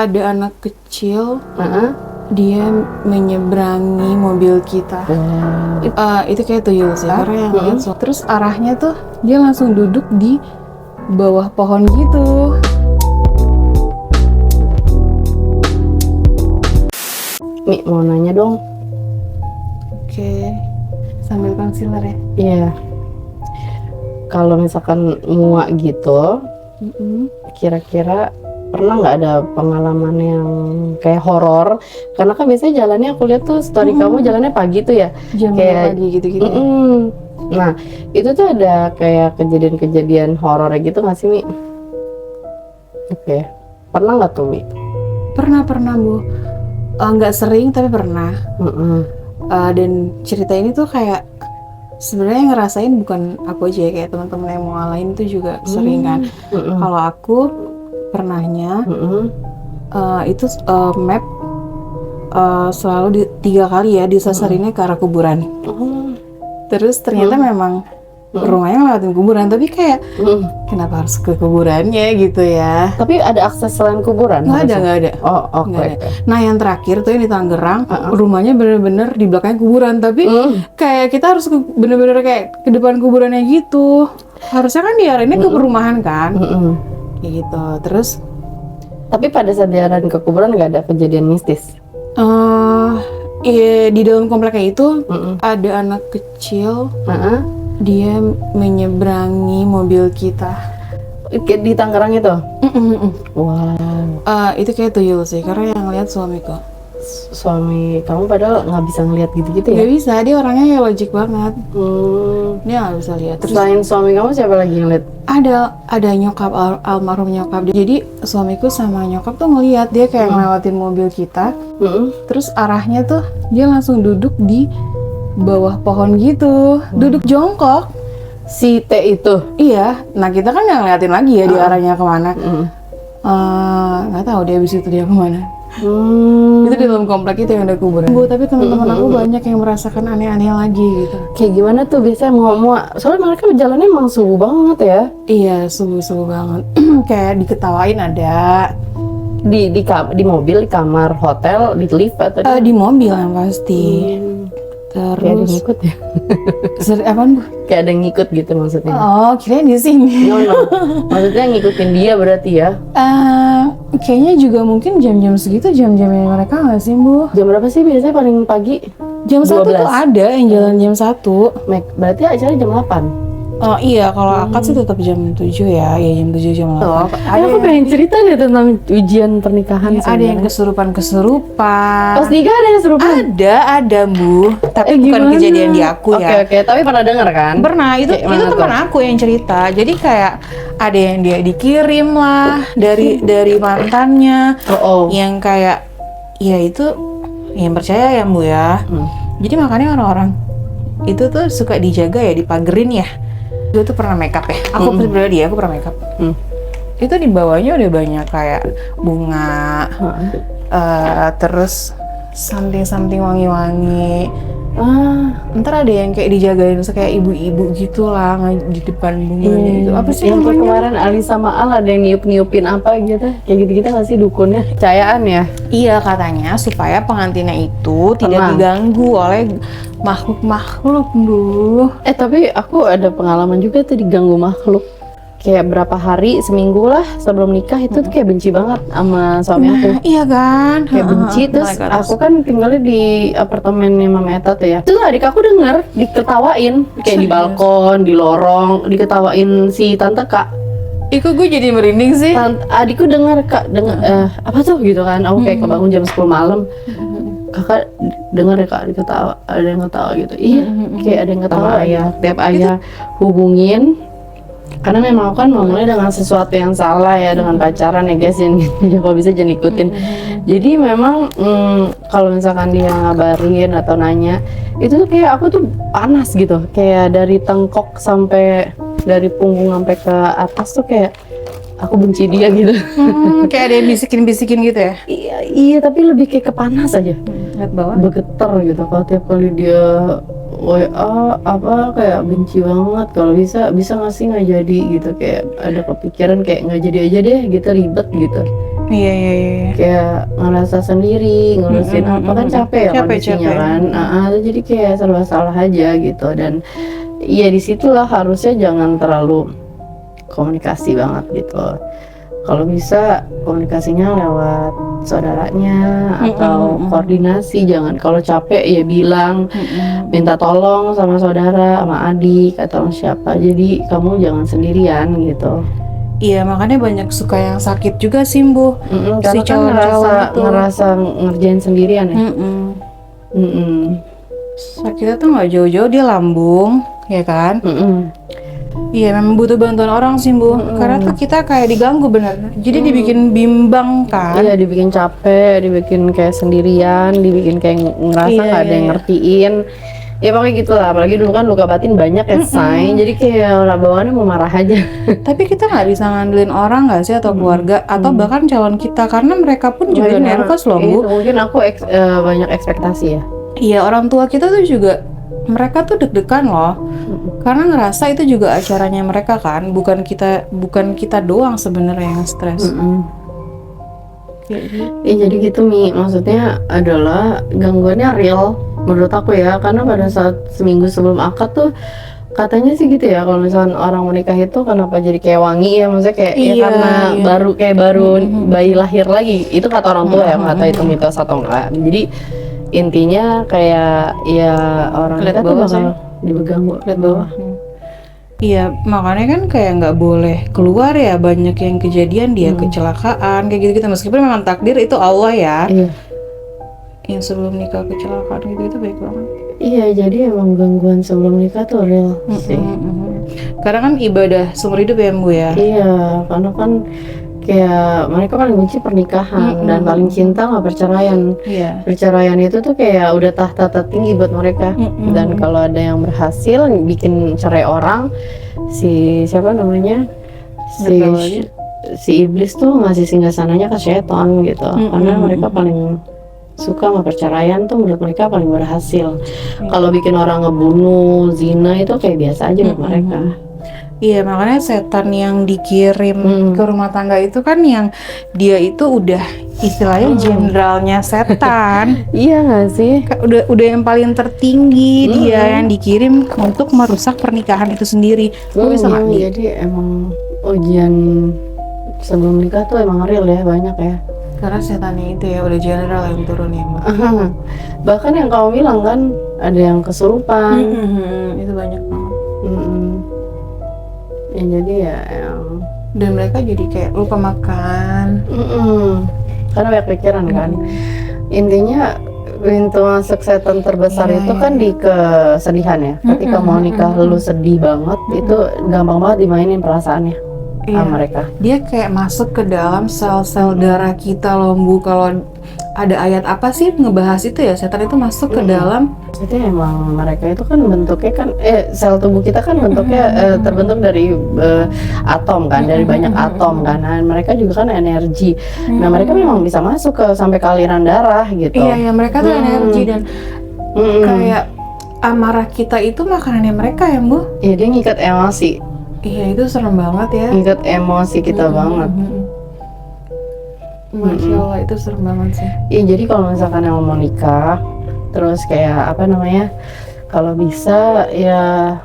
ada anak kecil, Heeh. dia menyeberangi mobil kita. Itu kayak tuyul sih, karena yang lihat terus arahnya tuh dia langsung duduk di bawah pohon gitu. Mi, mau nanya dong. Oke, sambil konsiler ya. Iya. Kalau misalkan muak gitu, kira-kira pernah nggak ada pengalaman yang kayak horor? Karena kan biasanya jalannya aku lihat tuh story kamu jalannya pagi tuh ya. Jam Kayak- pagi gitu-gitu. Nah, itu tuh ada kayak kejadian-kejadian horor gitu nggak sih, Mi? Oke. Pernah nggak tuh, Mi? Pernah Bu. Nggak sering tapi pernah. Dan cerita ini tuh kayak sebenarnya ngerasain bukan aku aja ya, kayak teman-teman yang mau lain tuh juga sering kan. Kalau aku pernahnya itu map selalu 3 kali ya disasarinya ke arah kuburan. Terus ternyata memang rumahnya ngelewatin kuburan, tapi kayak kenapa harus ke kuburannya gitu ya? Tapi ada akses selain kuburan? Nggak ada. Oh, oke. Nggak ada. Nah yang terakhir tuh yang di Tangerang, rumahnya bener-bener di belakangnya kuburan, tapi kayak kita harus bener-bener kayak ke depan kuburannya gitu. Harusnya kan diarahinnya ke perumahan kan, kayak gitu. Terus Tapi pada saat diarahin ke kuburan nggak ada kejadian mistis? iya, di dalam kompleknya itu ada anak kecil, dia menyeberangi mobil kita. Di Tangerang itu? Wow. Itu kayak tuyul sih, karena yang lihat suamiku. Suami kamu padahal nggak bisa ngelihat gitu-gitu ya? Gak bisa, dia orangnya ya logik banget. Dia nggak bisa lihat. Terus Selain suami kamu siapa lagi yang lihat? ada nyokap, almarhum nyokap. Jadi suamiku sama nyokap tuh ngelihat dia kayak ngelewatin mobil kita. Terus arahnya tuh dia langsung duduk di bawah pohon gitu, duduk jongkok. Si T itu? Iya, nah kita kan nggak ngeliatin lagi ya dia arahnya kemana. Nggak tahu dia habis itu dia kemana. Itu di dalam komplek itu yang ada kuburan. Tapi teman-teman aku banyak yang merasakan aneh-aneh lagi gitu. Kayak gimana tuh biasanya muak-muak? Soalnya mereka jalannya emang subuh banget ya. Iya, subuh-subuh banget. Kayak diketawain ada. Di mobil, di kamar hotel, di lift atau Di mobil yang pasti. kayak ada yang Terus ngikut ya? apaan Bu? Kayak ada yang ngikut gitu maksudnya? Oh, kirain di sini. No. Maksudnya ngikutin dia berarti ya? Kayaknya juga mungkin jam-jam segitu jam-jamnya mereka nggak sih Bu? Jam berapa sih biasanya paling pagi? Jam 1 tuh 12. ada yang jalan jam 1. Berarti acaranya jam 8? Oh iya, kalau akad sih tetap jam 7 ya. Ya jam 7 jam 8. Ada aku pengen cerita nih tentang ujian pernikahan. Ada yang kesurupan-kesurupan. Pas nikah ada yang serupan? Ada Bu. Tapi bukan Gimana? kejadian di aku ya. Oke, tapi pernah dengar kan? Pernah, itu Kayak mana teman tuh? aku yang cerita. Jadi kayak ada yang dia dikirim lah dari mantannya. Yang kayak ya itu yang percaya ya Bu ya. Jadi makanya orang-orang itu tuh suka dijaga ya, dipagerin ya. Gue tuh pernah makeup ya. Aku pribadi aku pernah makeup. Itu di bawahnya udah banyak kayak bunga, terus something wangi-wangi. Ntar ada yang kayak dijagain kayak ibu-ibu gitu lah di depan bunganya gitu. Apa sih yang kayak namanya? kemarin Ali sama Al ada yang niup-niupin apa gitu? Kayak gitu-gitu nggak sih dukunnya? Percayaan ya? Iya, katanya supaya pengantinnya itu tidak diganggu oleh makhluk-makhluk, Bu. Tapi aku ada pengalaman juga tuh diganggu makhluk. Kayak berapa hari, seminggu lah sebelum nikah itu tuh kayak benci banget sama suami aku. Iya kan? Kayak benci, terus aku kan tinggalnya di apartemennya Mama Eta tuh ya. Terus adik aku denger diketawain kayak di balkon, di lorong, diketawain si tante Kak. Kok gue jadi merinding sih? Adikku denger Kak, apa tuh gitu kan. Aku kayak kebangun jam 10 malam. Kakak denger ya Kak, ada yang ketawa gitu. Iya, kayak ada yang ketawa ya. Tiap ayah hubungin, karena memang aku kan mulai dengan sesuatu yang salah ya, dengan pacaran ya guys, ya kalau bisa jangan ikutin. Jadi memang kalau misalkan dia ngabarin atau nanya, itu tuh kayak aku tuh panas gitu, kayak dari tengkok sampai dari punggung sampai ke atas tuh kayak aku benci dia gitu. Kayak ada yang bisikin-bisikin gitu ya? Iya, tapi lebih kayak kepanas aja. Lihat bawah. Bergetar gitu kalau tiap kali dia WA apa kayak benci banget. Kalau bisa nggak sih nggak jadi gitu, kayak ada kepikiran kayak nggak jadi aja deh gitu, ribet gitu. Iya, iya, iya. Kayak ngerasa sendiri, ngurusin apa kan capek ya kondisinya kan. Jadi kayak serba salah aja gitu. Dan iya disitulah harusnya jangan terlalu komunikasi banget gitu. Kalau bisa komunikasinya lewat saudaranya atau koordinasi, jangan kalau capek ya bilang minta tolong sama saudara, sama adik atau sama siapa. Jadi kamu jangan sendirian gitu. Iya, makanya banyak suka yang sakit juga sih, Bu. Si Karena kan ngerasa ngerjain sendirian ya. Sakitnya tuh nggak jauh-jauh, dia lambung, ya kan? Iya, memang butuh bantuan orang sih, Bu. Karena tuh kita kayak diganggu bener. Jadi dibikin bimbang kan? Iya, dibikin capek, dibikin kayak sendirian, dibikin kayak ngerasa nggak ada yang ngertiin. Ya pokoknya gitu lah. Apalagi dulu kan luka batin banyak ya, Say. Jadi kayak bawaannya mau marah aja. Tapi kita nggak bisa ngandelin orang nggak sih, atau keluarga, atau bahkan calon kita, karena mereka pun juga nervous loh, Bu. Mungkin aku banyak ekspektasi ya. Iya, orang tua kita tuh juga, mereka tuh deg-degan loh, karena ngerasa itu juga acaranya mereka kan, bukan kita doang sebenarnya yang stres. Jadi gitu Mi, maksudnya adalah gangguannya real menurut aku ya, karena pada saat seminggu sebelum akad tuh katanya sih gitu ya, kalau misalnya orang menikah itu kenapa jadi kayak wangi ya, maksudnya kayak ya karena baru bayi lahir lagi, itu kata orang tua ya, nggak tahu itu mitos atau enggak. Jadi intinya kayak ya orang kita tuh bakal dipegang lihat bawah. Iya, makanya kan kayak nggak boleh keluar ya, banyak yang kejadian dia kecelakaan kayak gitu-gitu, meskipun memang takdir itu Allah ya. Yang sebelum nikah kecelakaan gitu baik banget. Iya, jadi emang gangguan sebelum nikah tuh real sih. Karena kan ibadah seumur hidup ya, Bu ya. Iya, karena kan kayak mereka paling benci pernikahan dan paling cinta nggak perceraian. Perceraian itu tuh kayak udah tahta tertinggi buat mereka. Dan kalau ada yang berhasil bikin cerai orang, siapa namanya, si iblis tuh ngasih singgasananya ke setan gitu. Karena mereka paling suka sama perceraian tuh, menurut mereka paling berhasil. Kalau bikin orang ngebunuh, zina itu kayak biasa aja buat mereka. Iya, makanya setan yang dikirim ke rumah tangga itu kan yang dia itu udah istilahnya jenderalnya setan. Iya nggak sih? Udah yang paling tertinggi, dia yang dikirim untuk merusak pernikahan itu sendiri. Lu bisa nggak? Jadi emang ujian sebelum nikah tuh emang real ya, banyak ya. Karena setannya itu ya udah general yang turun ya, Mbak. Bahkan yang kamu bilang kan ada yang kesurupan. Itu banyak banget. Ya jadi ya dan mereka jadi kayak lupa makan. Karena banyak pikiran kan. Intinya pintu masuk setan terbesar itu kan di kesedihan ya. Ketika mau nikah lu sedih banget, itu gampang banget dimainin perasaannya sama mereka. Dia kayak masuk ke dalam sel-sel darah kita loh, Bu. Kalau ada ayat apa sih ngebahas itu ya, setan itu masuk ke dalam. Itu emang mereka itu kan bentuknya kan sel tubuh kita kan bentuknya terbentuk dari atom kan, dari banyak atom kan. Nah, mereka juga kan energi. Nah, mereka memang bisa masuk sampai ke aliran darah gitu. Iya, mereka tuh energi dan kayak amarah kita itu makanannya mereka ya, Bu. Iya, dia ngikat emosi. Iya, itu serem banget ya. Ngikat emosi kita banget. Masya Allah, itu serem banget sih. Iya, jadi kalau misalkan yang mau nikah, terus kayak apa namanya, kalau bisa ya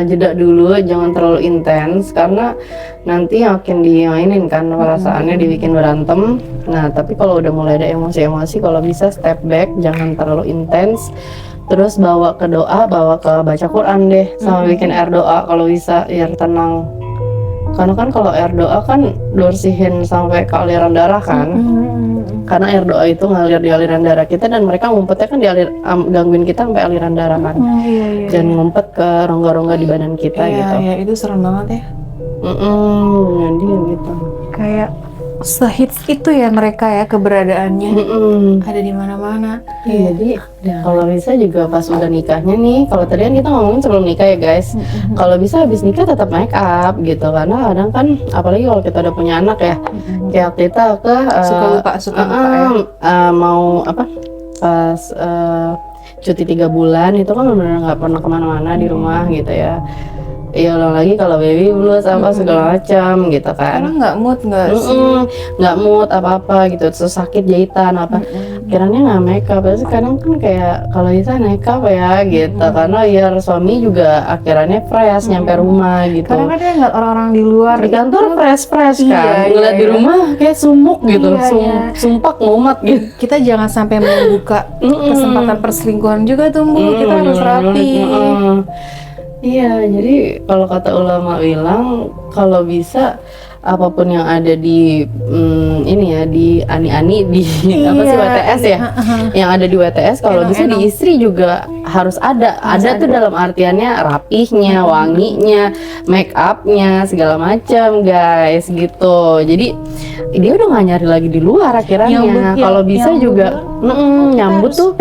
jeda dulu, jangan terlalu intens, karena nanti makin dimainin kan perasaannya, dibikin berantem. Nah, tapi kalau udah mulai ada emosi-emosi, kalau bisa step back, jangan terlalu intens. Terus bawa ke doa, bawa ke baca Quran deh, sama bikin air doa kalau bisa, biar tenang. Karena kan kalau air doa kan bersihin sampai ke aliran darah kan. Karena air doa itu ngalir di aliran darah kita, dan mereka ngumpetnya kan di gangguin kita sampai aliran darah kan. Dan ngumpet ke rongga-rongga di badan kita gitu. Iya, itu serem banget ya. Jadi gitu. Kayak sehits itu ya mereka ya, keberadaannya ada di mana-mana. Jadi kalau bisa juga pas udah nikahnya nih, kalau tadi kan kita ngomongin sebelum nikah ya guys, kalau bisa habis nikah tetap make up gitu, karena kadang kan apalagi kalau kita udah punya anak ya, kayak kita suka lupa ya. Mau apa pas cuti 3 bulan itu kan benar-benar nggak pernah kemana-mana di rumah gitu ya. ya ulang lagi kalau baby blues apa segala macam gitu kan. Karena nggak mood nggak sih? Nggak mood apa gitu, terus sakit jahitan apa. Kiranya nggak makeup, tapi sekarang kan kayak kalau bisa makeup ya gitu, karena biar suami juga akhirnya fresh nyampe rumah gitu. Karena kan dia ngeliat orang-orang di luar Di kantor fresh kan, ngeliat di rumah kayak sumuk gitu, sumpak ngumat gitu. Kita jangan sampai membuka kesempatan perselingkuhan juga tuh Bu, kita harus rapi. Iya, jadi kalau kata ulama bilang kalau bisa apapun yang ada di ini ya, di ani-ani di apa sih WTS ya, yang ada di WTS kalau bisa di istri juga harus ada. Ada tuh dalam artiannya rapihnya, wanginya, make upnya segala macam guys gitu. Jadi dia udah nggak nyari lagi di luar akhirnya. Kalau bisa juga nyambut tuh.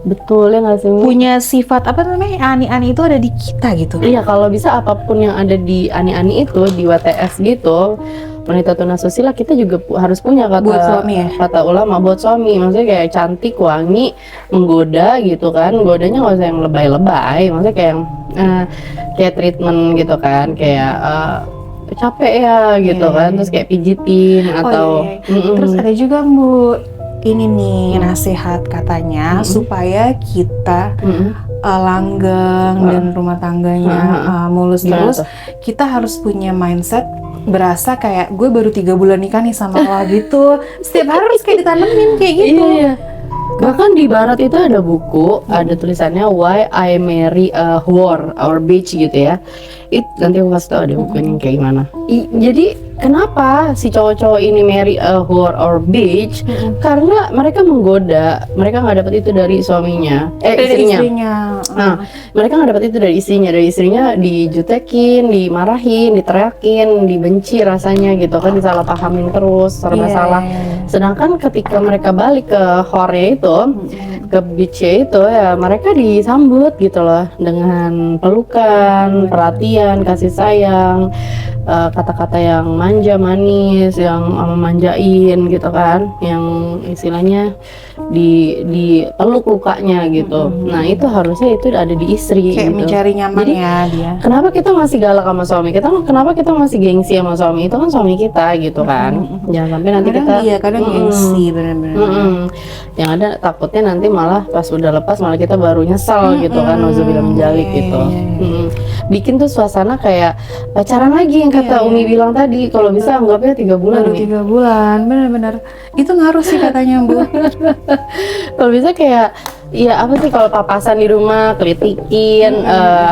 Betul ya nggak sih? Punya sifat apa namanya, ani-ani itu ada di kita gitu. Iya, kalau bisa apapun yang ada di ani-ani itu di WTS gitu, wanita tunasusila kita juga harus punya kata buat suami ya? Kata ulama buat suami, maksudnya kayak cantik, wangi, menggoda gitu kan. Godanya nggak usah yang lebay-lebay, maksudnya kayak yang kayak treatment gitu kan, kayak capek ya gitu kan, terus kayak pijitin atau terus ada juga Bu, ini nih nasihat katanya supaya kita langgeng dan rumah tangganya mulus terus, kita harus punya mindset berasa kayak gue baru 3 bulan nikah nih sama lo gitu. Setiap hari harus kayak ditanemin kayak gitu. Iya. Bahkan di barat itu ada buku, ada tulisannya Why I Marry a Whore or Bitch gitu ya. Nanti aku kasih tau ada bukunya kayak gimana. Jadi kenapa si cowok-cowok ini marry a whore or bitch? Karena mereka menggoda, mereka nggak dapat itu dari suaminya, istrinya. Nah, mereka nggak dapat itu dari istrinya dijutekin, dimarahin, diteriakin, dibenci rasanya gitu kan, disalahpahamin terus, serba salah. Sedangkan ketika mereka balik ke whore itu, ke bitch itu ya mereka disambut gitu loh dengan pelukan, perhatian, kasih sayang, kata-kata yang manja manis, yang memanjain gitu kan, yang istilahnya di peluk lukanya gitu. Nah itu harusnya itu ada di istri kayak gitu. mencari nyaman. Jadi, ya dia. Kenapa kita masih galak sama suami kita? Kenapa kita masih gengsi sama suami? Itu kan suami kita gitu kan. Jangan sampai nanti kadang kita kadang gengsi benar-benar. Yang ada takutnya nanti malah pas udah lepas malah kita baru nyesal gitu kan, nauzubillah menjalik gitu. Bikin tuh suasana kayak pacaran lagi yang kata Umi bilang tadi, kalau bisa anggapnya 3 bulan. Baru 3 bulan, benar-benar. Itu ngaruh sih katanya Bu. Kalau bisa kayak ya apa sih, kalau papasan di rumah kelitikin,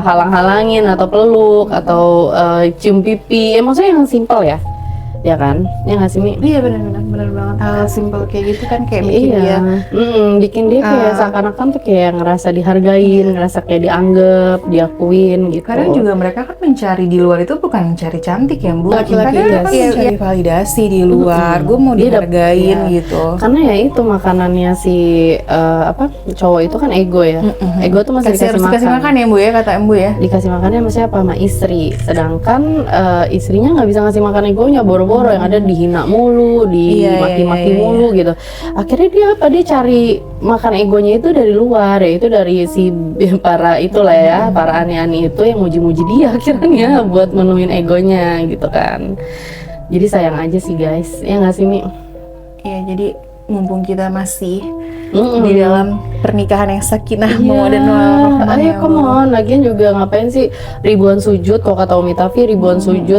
halang-halangin atau peluk atau cium pipi, maksudnya yang simpel ya kan, ya nggak sih Mi? Iya benar banget, hal simpel kayak gitu kan kayak bikin dia bikin dia kayak seakan-akan tuh kayak ngerasa dihargain, ngerasa kayak dianggap, diakuin gitu. Kadang juga mereka kan mencari di luar itu bukan mencari cantik ya Bu, laki-laki kan mencari validasi di luar, gue mau dihargain gitu. Karena ya itu makanannya si cowok itu kan ego ya, ego tuh masih dikasih makan ya Bu ya, kata Embu ya, dikasih makannya sama siapa? Sama istri. Sedangkan istrinya nggak bisa ngasih makan egonya, boro-boro yang ada dihina mulu, dimaki-maki mulu gitu. Akhirnya dia cari makan egonya itu dari luar, yaitu dari si para itulah ya, para ani-ani itu yang muji-muji dia akhirnya buat menuhin egonya gitu kan. Jadi sayang aja sih guys, ya nggak sih Mi? Iya, jadi mumpung kita masih di dalam pernikahan yang sakinah mawaddah warahmah. Ayo come on, lagian juga ngapain sih ribuan sujud, kalau kata Umi Tafi ribuan sujud,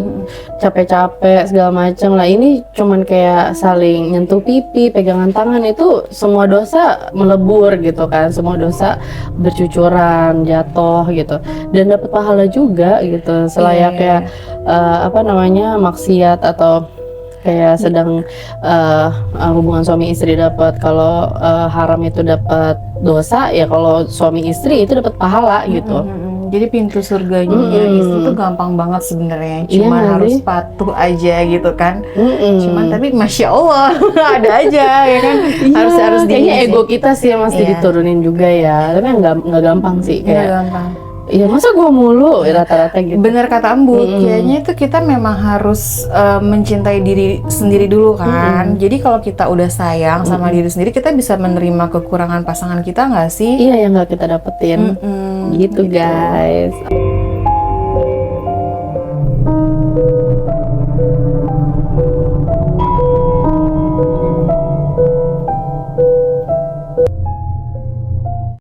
capek-capek segala macam lah. Ini cuman kayak saling nyentuh pipi, pegangan tangan, itu semua dosa melebur gitu kan, semua dosa bercucuran, jatuh gitu, dan dapat pahala juga gitu, selayaknya maksiat atau kayak sedang hubungan suami istri dapat, kalau haram itu dapat dosa, ya kalau suami istri itu dapat pahala gitu. Jadi pintu surganya istri itu gampang banget sebenarnya, cuma harus patuh aja gitu kan. Cuman tapi masya Allah ada aja ya kan, harus kayaknya ego kita sih yang mesti diturunin juga ya, tapi nggak gampang sih kayak. Iya, masa gue mulu rata-rata gitu. Bener kata Ambu, kayaknya itu kita memang harus mencintai diri sendiri dulu kan. Jadi kalau kita udah sayang sama diri sendiri, kita bisa menerima kekurangan pasangan kita nggak sih? Iya, yang nggak kita dapetin. Gitu guys.